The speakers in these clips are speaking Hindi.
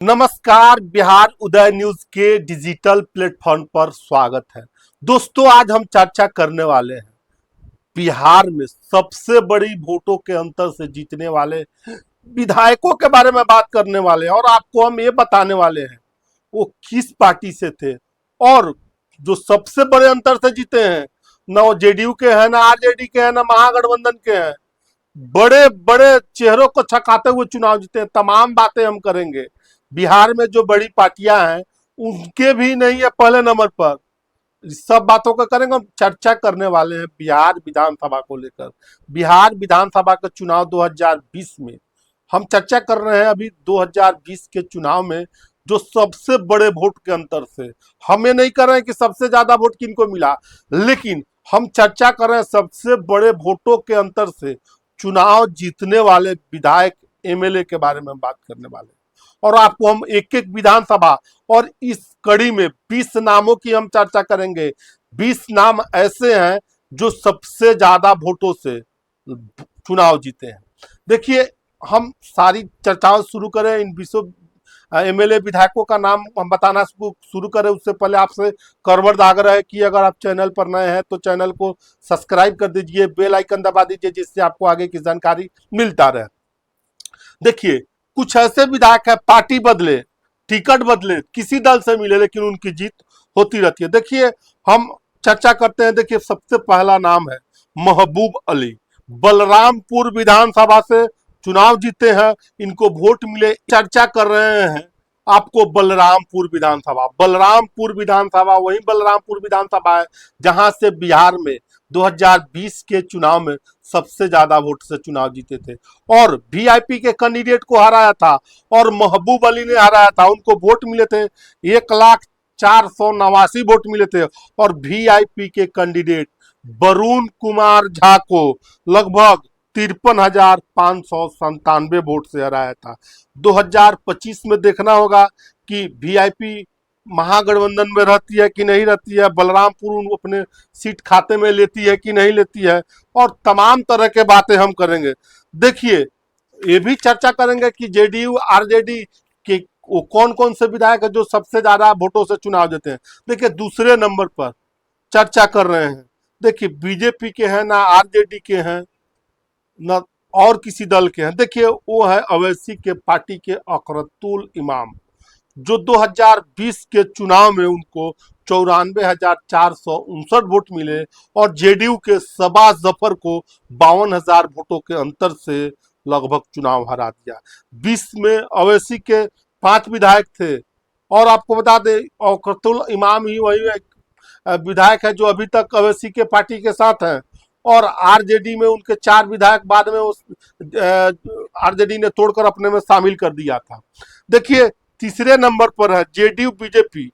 नमस्कार। बिहार उदय न्यूज के डिजिटल प्लेटफॉर्म पर स्वागत है। दोस्तों, आज हम चर्चा करने वाले हैं बिहार में सबसे बड़ी वोटों के अंतर से जीतने वाले विधायकों के बारे में बात करने वाले हैं और आपको हम ये बताने वाले हैं वो किस पार्टी से थे और जो सबसे बड़े अंतर से जीते हैं, ना वो जेडीयू के हैं, ना आरजेडी के हैं, ना महागठबंधन के हैं। बड़े बड़े चेहरों को छकाते हुए चुनाव जीते हैं। तमाम बातें हम करेंगे। बिहार में जो बड़ी पार्टियां हैं उनके भी नहीं है पहले नंबर पर। इस सब बातों का करेंगे, हम चर्चा करने वाले हैं बिहार विधानसभा को लेकर। बिहार विधानसभा का चुनाव 2020 में हम चर्चा कर रहे हैं। अभी 2020 के चुनाव में जो सबसे बड़े वोट के अंतर से, हमें नहीं कर रहे हैं कि सबसे ज्यादा वोट किनको मिला, लेकिन हम चर्चा कर रहे हैं सबसे बड़े वोटों के अंतर से चुनाव जीतने वाले विधायक एमएलए के बारे में हम बात करने वाले हैं। और आपको हम एक एक विधानसभा और इस कड़ी में 20 नामों की हम चर्चा करेंगे। 20 नाम ऐसे हैं जो सबसे ज्यादा वोटों से चुनाव जीते हैं। देखिए, हम सारी चर्चाओं शुरू करें इन 20 एमएलए विधायकों का नाम हम बताना शुरू करें उससे पहले आपसे करवड़ आग्रह है कि अगर आप चैनल पर नए हैं तो चैनल को सब्सक्राइब कर दीजिए, बेल आइकन दबा दीजिए, जिससे आपको आगे की जानकारी मिलता रहे। देखिए, कुछ ऐसे विधायक है पार्टी बदले, टिकट बदले, किसी दल से मिले, लेकिन उनकी जीत होती रहती है। देखिए, हम चर्चा करते हैं। देखिए, सबसे पहला नाम है महबूब अली। बलरामपुर विधानसभा से चुनाव जीते हैं, इनको वोट मिले। चर्चा कर रहे हैं आपको बलरामपुर विधानसभा वही बलरामपुर विधानसभा है जहां से बिहार में 2020 के चुनाव में सबसे ज्यादा वोट से चुनाव जीते थे और वीआईपी के कैंडिडेट को हराया था और महबूब अली ने हराया था। उनको वोट मिले थे 1,04,89 वोट मिले थे और वीआईपी के कैंडिडेट वरुण कुमार झा को लगभग 53,597 वोट से हराया था। 2025 में देखना होगा कि वीआईपी महागठबंधन में रहती है कि नहीं रहती है, बलरामपुर अपने सीट खाते में लेती है कि नहीं लेती है, और तमाम तरह के बातें हम करेंगे। देखिए, ये भी चर्चा करेंगे कि जेडीयू आरजेडी के वो कौन कौन से विधायक है जो सबसे ज्यादा वोटों से चुनाव देते हैं। देखिए, दूसरे नंबर पर चर्चा कर रहे हैं। देखिए, बीजेपी के हैं, ना आरजेडी के हैं, न और किसी दल के हैं। देखिए, वो है अवैसी के पार्टी के अकरतुल इमाम, जो 2020 के चुनाव में उनको 94,459 वोट मिले और जेडीयू के सबा जफर को 52,000 वोटों के अंतर से लगभग चुनाव हरा दिया। 20 में अवैसी के 5 विधायक थे और आपको बता दें अकरतुल इमाम ही वही विधायक है जो अभी तक अवैसी के पार्टी के साथ हैं और आरजेडी में उनके 4 विधायक बाद में उस आरजेडी ने तोड़कर अपने में शामिल कर दिया था। देखिए, तीसरे नंबर पर है जेडीयू बीजेपी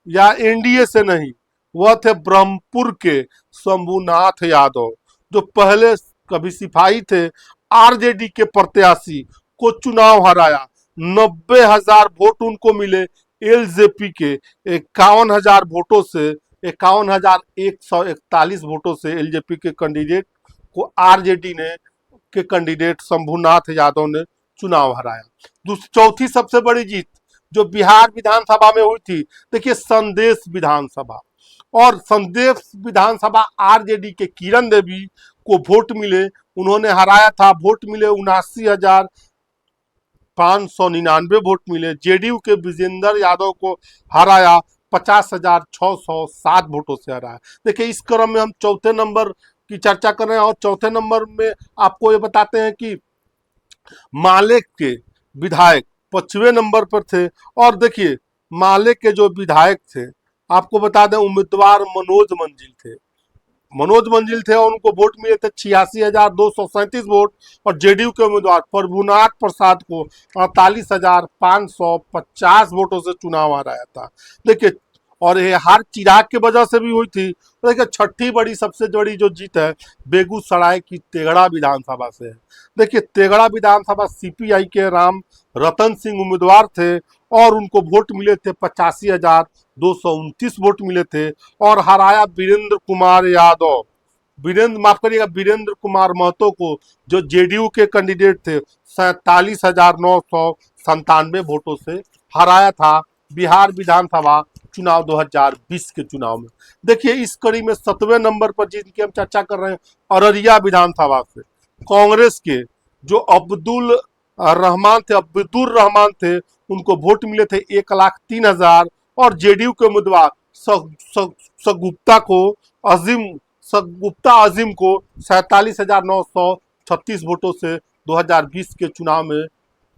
या एनडीए से नहीं, वह थे ब्रह्मपुर के शंभुनाथ यादव, जो पहले कभी सिपाही थे। आरजेडी के प्रत्याशी को चुनाव हराया, 90,000 वोट उनको मिले। एलजेपी के 51,000 वोटों से 51,141 वोटों से एलजेपी के कैंडिडेट को आरजेडी ने के कैंडिडेट शंभुनाथ यादव ने चुनाव हराया। चौथी सबसे बड़ी जीत जो बिहार विधानसभा में हुई थी, देखिए संदेश विधानसभा, और संदेश विधानसभा आरजेडी के किरण देवी को वोट मिले, उन्होंने हराया था। वोट मिले 79,599 वोट मिले। जेडीयू के विजेंद्र यादव को हराया, 50,607 वोटों से हराया। देखिए, इस क्रम में हम चौथे नंबर की चर्चा कर रहे हैं और चौथे नंबर में आपको ये बताते हैं कि माले के विधायक 5वें नंबर पर थे। और देखिए, माले के जो विधायक थे आपको बता दें उम्मीदवार मनोज मंजिल थे और उनको वोट मिले थे 86,237 वोट और जेडीयू के उम्मीदवार प्रभुनाथ प्रसाद को 48,550 वोटों से चुनाव हराया था। देखिए, और ये हार चिराग की वजह से भी हुई थी। तो देखिए, छठी बड़ी सबसे बड़ी जो जीत है बेगूसराय की तेघड़ा विधानसभा से है। देखिए, तेघड़ा विधानसभा सीपीआई के राम रतन सिंह उम्मीदवार थे और उनको वोट मिले थे 85,229 वोट मिले थे और हराया वीरेंद्र कुमार यादव वीरेंद्र, माफ करिएगा, वीरेंद्र कुमार महतो को, जो जेडीयू के कैंडिडेट थे, 47,997 वोटों से हराया था बिहार विधानसभा चुनाव 2020 के चुनाव में। देखिए इस कड़ी में 7वें नंबर पर जिनकी हम चर्चा कर रहे हैं, अररिया विधानसभा से कांग्रेस के जो अब्दुल रहमान थे, उनको वोट मिले थे 1,03,000, और जेडीयू के उम्मीदवार सगुप्ता अजीम को 47,936 वोटों से 2020 के चुनाव में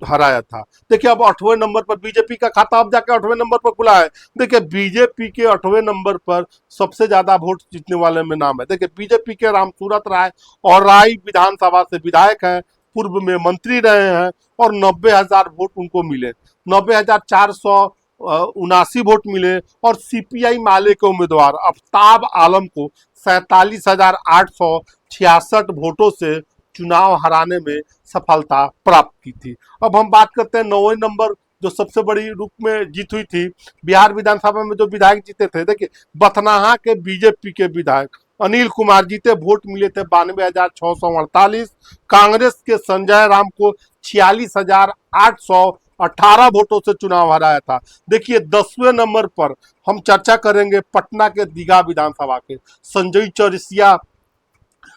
हराया था। देखिए अब 8वें नंबर पर बीजेपी का खाता अब जाके 8वें नंबर पर खुला है। देखिए बीजेपी के 8वें नंबर पर सबसे ज्यादा वोट जीतने वाले में नाम है। देखिए बीजेपी के रामसूरत राय और राय विधानसभा से विधायक हैं, पूर्व में मंत्री रहे हैं, और 90,000 वोट उनको मिले, 90,479 वोट मिले। और सीपीआई माले के उम्मीदवार आफ्ताब आलम को 47,866 वोटों से चुनाव हराने में सफलता प्राप्त की थी। अब हम बात करते हैं 9वें नंबर, जो सबसे बड़ी रूप में जीत हुई थी बिहार विधानसभा में, जो विधायक जीते थे। देखिए बथनाहा के बीजेपी के विधायक अनिल कुमार जीते, वोट मिले थे 92,648। कांग्रेस के संजय राम को 46,818 वोटों से चुनाव हराया था। देखिए 10वें नंबर पर हम चर्चा करेंगे पटना के दीघा विधानसभा के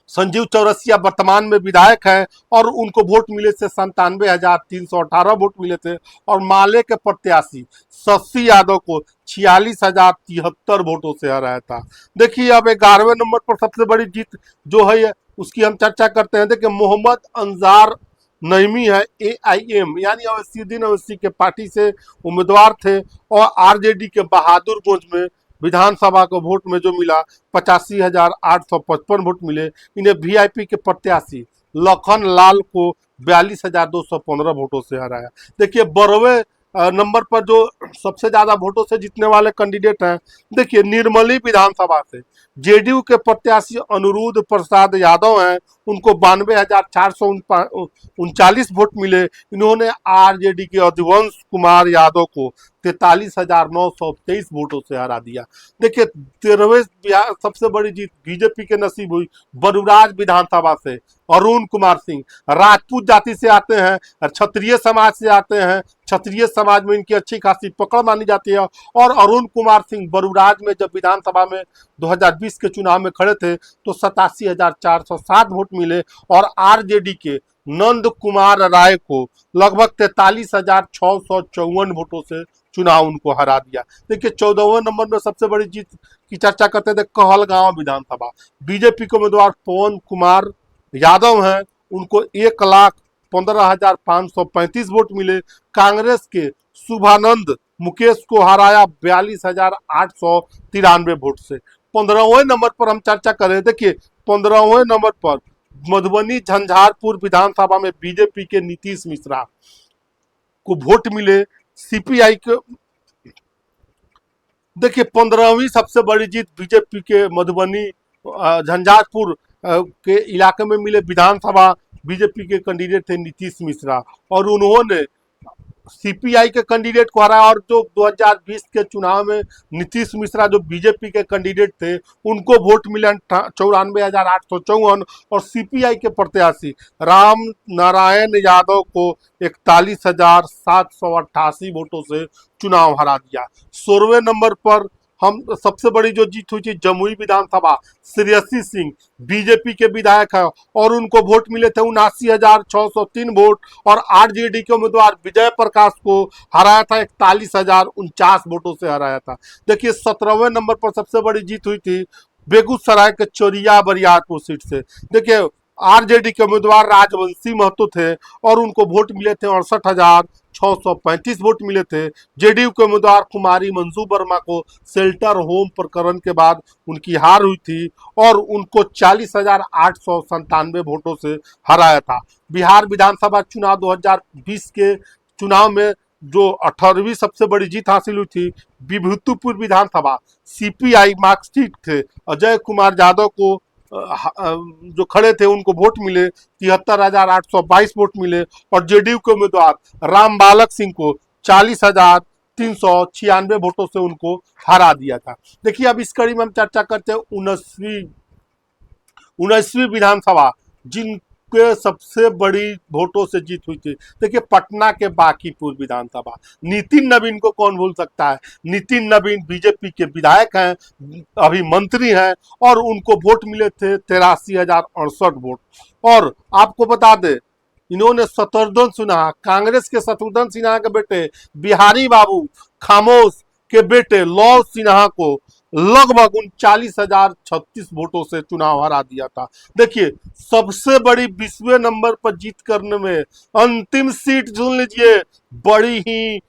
संजीव चौरसिया वर्तमान में विधायक हैं, और उनको वोट मिले थे 97,318 वोट मिले थे। और माले के प्रत्याशी शशि यादव को 46,073 वोटों से हराया था। देखिए अब 11वें नंबर पर सबसे बड़ी जीत जो है उसकी हम चर्चा करते हैं। देखिए मोहम्मद अंजार नईमी है, एआईएम यानी अवैसीउद्दीन अवैसी के पार्टी से उम्मीदवार थे, और आरजेडी के बहादुरगंज में विधानसभा को वोट में जो मिला 85,855 वोट मिले। इन्हें वीआईपी के प्रत्याशी लखन लाल को 42,215 वोटों से हराया। देखिए 12वें नंबर पर जो सबसे ज्यादा वोटों से जीतने वाले कैंडिडेट हैं, देखिए निर्मली विधानसभा से जेडीयू के प्रत्याशी अनुरुद्ध प्रसाद यादव हैं, उनको 92,439 वोट मिले। इन्होंने आरजेडी के अधिवंश कुमार यादव को 43,923 वोटों से हरा दिया। देखिए 13वें सबसे बड़ी जीत बीजेपी के नसीब हुई बरुराज विधानसभा से अरुण कुमार सिंह, राजपूत जाति से आते हैं, क्षत्रिय समाज से आते हैं, क्षत्रिय समाज में इनकी अच्छी खासी पकड़ मानी जाती है। और अरुण कुमार सिंह बरुराज में जब विधानसभा में 2020 के चुनाव में खड़े थे तो 87,407 वोट मिले, और आरजेडी के नंद कुमार राय को लगभग 43,654 वोटों से चुनाव उनको हरा दिया। देखिए 14वें नंबर में सबसे बड़ी जीत की चर्चा करते थे कहलगांव विधानसभा। बीजेपी के उम्मीदवार पवन कुमार यादव हैं, उनको 1,15,535 वोट मिले। कांग्रेस के शुभानंद मुकेश को हराया 42,893 वोट से। 15वें नंबर पर हम चर्चा करें, देखिए 15वें नंबर पर मधुबनी झंझारपुर विधानसभा में बीजेपी के नीतीश मिश्रा को वोट मिले। सीपीआई के देखिए 15वीं सबसे बड़ी जीत बीजेपी के मधुबनी झंझारपुर के इलाके में मिले। विधानसभा बीजेपी के कैंडिडेट थे नीतीश मिश्रा, और उन्होंने सीपीआई के कैंडिडेट को हराया। और जो 2020 के चुनाव में नीतीश मिश्रा जो बीजेपी के कैंडिडेट थे, उनको वोट मिले 94,854, और सीपीआई के प्रत्याशी राम नारायण यादव को 41,788 वोटों से चुनाव हरा दिया। 16वें नंबर पर हम सबसे बड़ी जो जीत हुई थी जमुई विधानसभा, श्रेयसी सिंह बीजेपी के विधायक है, और उनको वोट मिले थे 79,603 वोट। और आरजेडी के उम्मीदवार विजय प्रकाश को हराया था 41,049 वोटों से हराया था। देखिए 17वें नंबर पर सबसे बड़ी जीत हुई थी बेगूसराय के चोरिया बरियारपुर सीट से। देखिए आरजेडी के उम्मीदवार राजवंशी महतो थे, और उनको वोट मिले थे 68,635 वोट मिले थे। जेडीयू के उम्मीदवार कुमारी मंजू वर्मा को शेल्टर होम प्रकरण के बाद उनकी हार हुई थी, और उनको 40,897 वोटों से हराया था। बिहार विधानसभा चुनाव 2020 के चुनाव में जो 18वीं सबसे बड़ी जीत हासिल हुई थी विभूतिपुर विधानसभा, सीपीआई मार्क्सिस्ट थे अजय कुमार यादव को जो खड़े थे उनको वोट मिले 73,822 वोट मिले। और जेडीयू के उम्मीदवार राम बालक सिंह को 40,396 वोटों से उनको हरा दिया था। देखिए अब इस कड़ी में हम चर्चा करते हैं 19वीं विधानसभा जिनके सबसे बड़ी वोटों से जीत हुई थी। देखिए पटना के बांकीपुर विधानसभा, नितिन नवीन को कौन भूल सकता है। नितिन नवीन बीजेपी के विधायक हैं, अभी मंत्री हैं, और उनको वोट मिले थे 83,068 वोट। और आपको बता दें इन्होंने शत्रुघ्न सिन्हा, कांग्रेस के शत्रुघ्न सिन्हा के बेटे बिहारी बाबू खामोश के बेटे लव सिन्हा को लगभग 39,036 वोटों से चुनाव हरा दिया था। देखिए सबसे बड़ी 20वें नंबर पर जीत करने में अंतिम सीट सुन लीजिए, बड़ी ही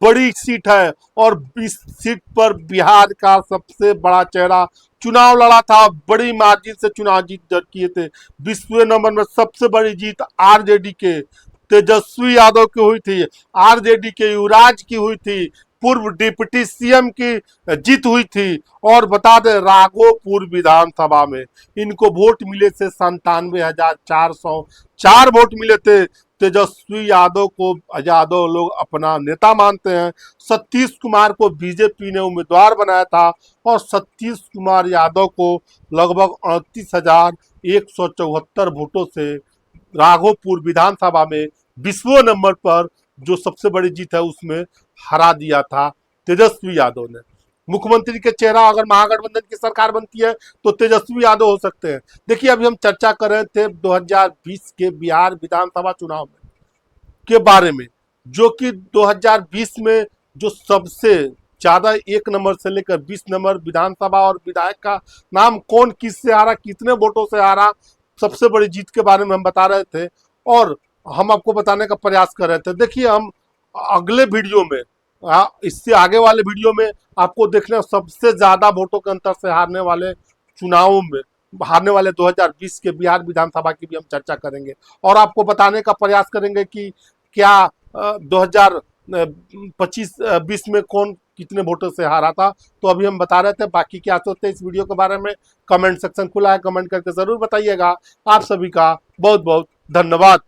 बड़ी सीट है, और इस सीट पर बिहार का सबसे बड़ा चेहरा चुनाव लड़ा था, बड़ी मार्जिन से चुनाव जीत दर्ज किए थे। 20वें नंबर में सबसे बड़ी जीत आरजेडी के तेजस्वी यादव की हुई थी, आरजेडी के युवराज की हुई थी, पूर्व डिप्टी सीएम की जीत हुई थी। और बता दें राघोपुर विधानसभा में इनको वोट मिले थे 97,404 वोट मिले थे। तेजस्वी यादव को यादव लोग अपना नेता मानते हैं। सतीश कुमार को बीजेपी ने उम्मीदवार बनाया था, और सतीश कुमार यादव को लगभग 38,174 वोटों से राघोपुर विधानसभा में 20वें नंबर पर जो सबसे बड़ी जीत है उसमें हरा दिया था तेजस्वी यादव ने। मुख्यमंत्री के चेहरा अगर महागठबंधन की सरकार बनती है तो तेजस्वी यादव हो सकते हैं। देखिए अभी हम चर्चा कर रहे थे 2020 के बिहार विधानसभा चुनाव में के बारे में, जो कि 2020 में जो सबसे ज्यादा 1 नंबर से लेकर 20 नंबर विधानसभा और विधायक का नाम कौन किससे हारा, कितने वोटों से हारा, सबसे बड़ी जीत के बारे में हम बता रहे थे और हम आपको बताने का प्रयास कर रहे थे। देखिए हम अगले वीडियो में इससे आगे वाले वीडियो में आपको देखना सबसे ज्यादा वोटों के अंतर से हारने वाले चुनावों में हारने वाले 2020 के बिहार विधानसभा की भी हम चर्चा करेंगे, और आपको बताने का प्रयास करेंगे कि क्या 2025-20 में कौन कितने वोटों से हारा था। तो अभी हम बता रहे थे, बाकी क्या सोचते हैं इस वीडियो के बारे में कमेंट सेक्शन खुला है, कमेंट करके जरूर बताइएगा। आप सभी का बहुत बहुत धन्यवाद।